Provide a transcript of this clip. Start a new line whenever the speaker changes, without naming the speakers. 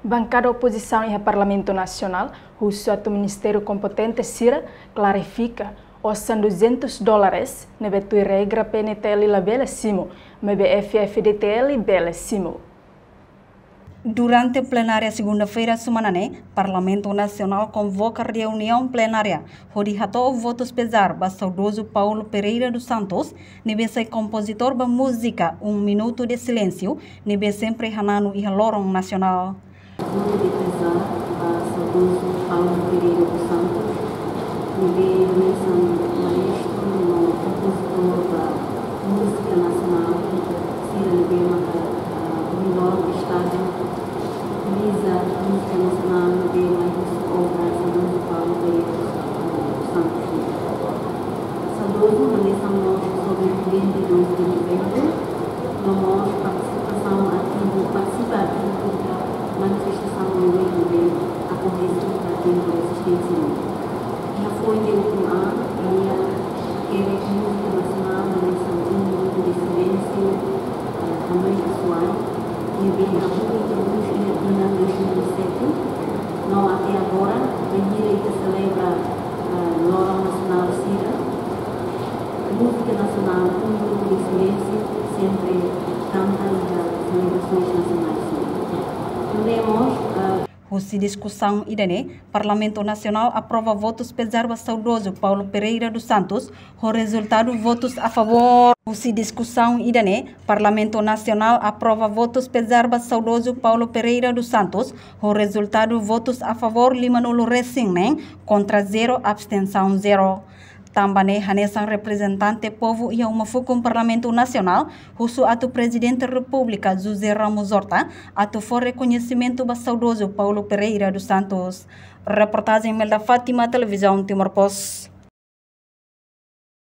Bancada oposição e Parlamento Nacional, o seu ministério competente CIRA, clarifica os $200 na betui regra PNTL la bela simo, MBFFDTL bela simo.
Durante a plenária segunda-feira semanal, Parlamento Nacional convoca reunião plenária, onde ratou votos pesar para saudoso Paulo Pereira dos Santos, nível compositor da música minuto de silêncio, nível sempre Hanano e Lorong Nacional.
Voto de pesar para saudoso Paulo Pereira dos Santos, nível maestro no compositor da música nacional, Cira nível do Estado. Utiliza a música nacional de mais obras do Paulo Pereira dos Santos. Saudoso, uma lição sobre o 22 de novembro, nomos participação participativa da manifestação do livro a Convenção da Tempo Existência. Já foi de último ano, que é música nacional, uma lição de minuto de silêncio, também pessoal. E bem, a pública em 2007, não até agora, a direita celebra Lorong Nacional Cira, música nacional, minuto de silêncio, sempre canta as celebrações nacionais. Temos
Russi discussão idane, Parlamento Nacional aprova votos pesar para saudoso Paulo Pereira dos Santos, o resultado votos a favor. Russi discussão idane, Parlamento Nacional aprova votos pesar para saudoso Paulo Pereira dos Santos, o resultado votos a favor Limanolo Racing, contra 0, abstenção 0. Também Hanesan representante povo e uma fucum Parlamento Nacional, o ato Presidente da República José Ramos Horta, ato for reconhecimento do saudoso Paulo Pereira dos Santos. Reportagem Melda Fátima, Televisão Timor-Poste.